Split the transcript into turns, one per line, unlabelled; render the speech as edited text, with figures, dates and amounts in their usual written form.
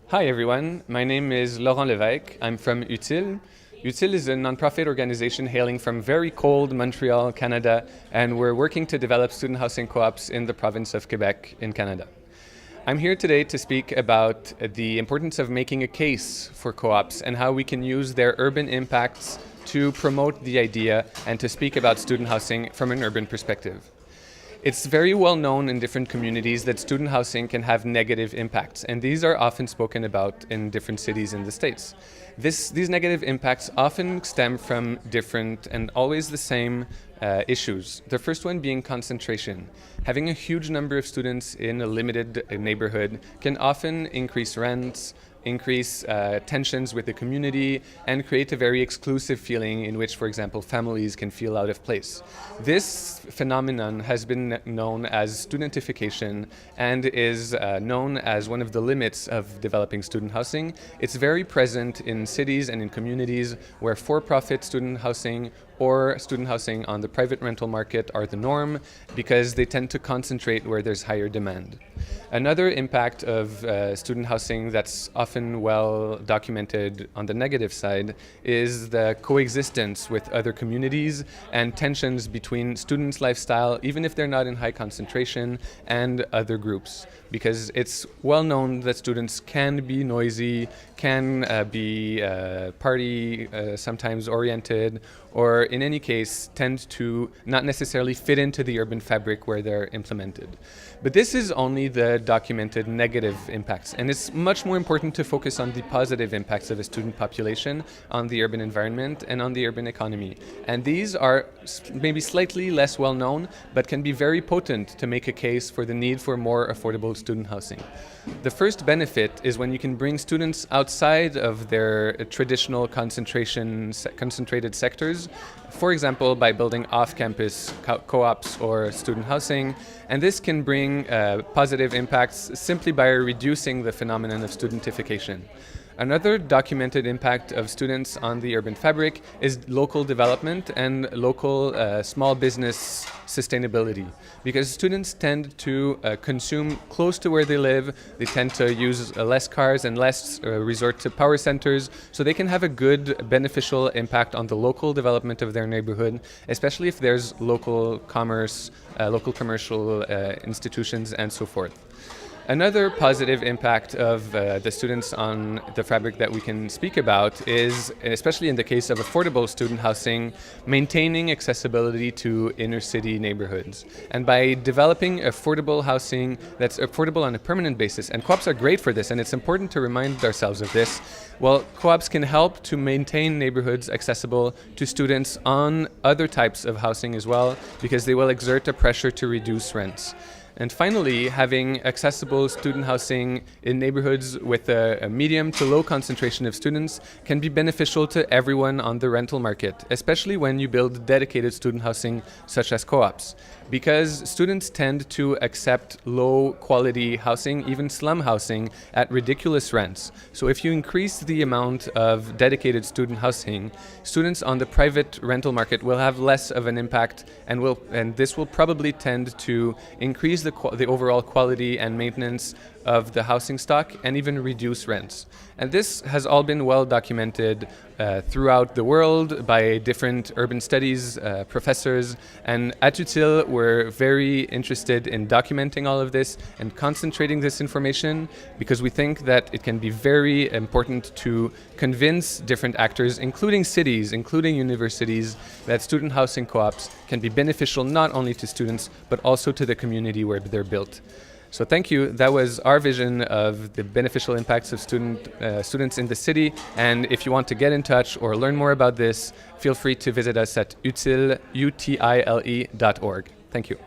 Hi everyone, my name is Laurent Levesque. I'm from UTILE. UTILE is a nonprofit organization hailing from very cold Montreal, Canada, and we're working to develop student housing co-ops in the province of Quebec in Canada. I'm here today to speak about the importance of making a case for co-ops and how we can use their urban impacts to promote the idea and to speak about student housing from an urban perspective. It's very well known in different communities that student housing can have negative impacts, and these are often spoken about in different cities in the States. These negative impacts often stem from different and always the same issues. The first one being concentration. Having a huge number of students in a limited neighborhood can often increase rents, increase tensions with the community, and create a very exclusive feeling in which, for example, families can feel out of place. This phenomenon has been known as studentification and is known as one of the limits of developing student housing. It's very present in cities and in communities where for-profit student housing or student housing on the private rental market are the norm because they tend to concentrate where there's higher demand. Another impact of student housing that's often well documented on the negative side is the coexistence with other communities and tensions between students' lifestyle, even if they're not in high concentration, and other groups. Because it's well known that students can be noisy, can be party sometimes oriented, or in any case tend to not necessarily fit into the urban fabric where they're implemented. But this is only the documented negative impacts, and it's much more important to focus on the positive impacts of a student population on the urban environment and on the urban economy. And these are maybe slightly less well known, but can be very potent to make a case for the need for more affordable student housing. The first benefit is when you can bring students outside of their traditional concentrated sectors, for example, by building off-campus co-ops or student housing, and this can bring positive impacts simply by reducing the phenomenon of studentification. Another documented impact of students on the urban fabric is local development and local small business sustainability. Because students tend to consume close to where they live, they tend to use less cars and less resort to power centers, so they can have a good beneficial impact on the local development of their neighborhood, especially if there's local commerce, local commercial institutions, and so forth. Another positive impact of the students on the fabric that we can speak about is, especially in the case of affordable student housing, maintaining accessibility to inner city neighborhoods. And by developing affordable housing that's affordable on a permanent basis, and co-ops are great for this, and it's important to remind ourselves of this, well, co-ops can help to maintain neighborhoods accessible to students on other types of housing as well, because they will exert a pressure to reduce rents. And finally, having accessible student housing in neighborhoods with a medium to low concentration of students can be beneficial to everyone on the rental market, especially when you build dedicated student housing such as co-ops. Because students tend to accept low quality housing, even slum housing, at ridiculous rents. So if you increase the amount of dedicated student housing, students on the private rental market will have less of an impact, and this will probably tend to increase the overall quality and maintenance of the housing stock and even reduce rents. And this has all been well documented throughout the world by different urban studies professors, and at UTILE we're very interested in documenting all of this and concentrating this information because we think that it can be very important to convince different actors, including cities, including universities, that student housing co-ops can be beneficial not only to students but also to the community where they're built. So thank you. That was our vision of the beneficial impacts of students in the city. And if you want to get in touch or learn more about this, feel free to visit us at utile.org. Thank you.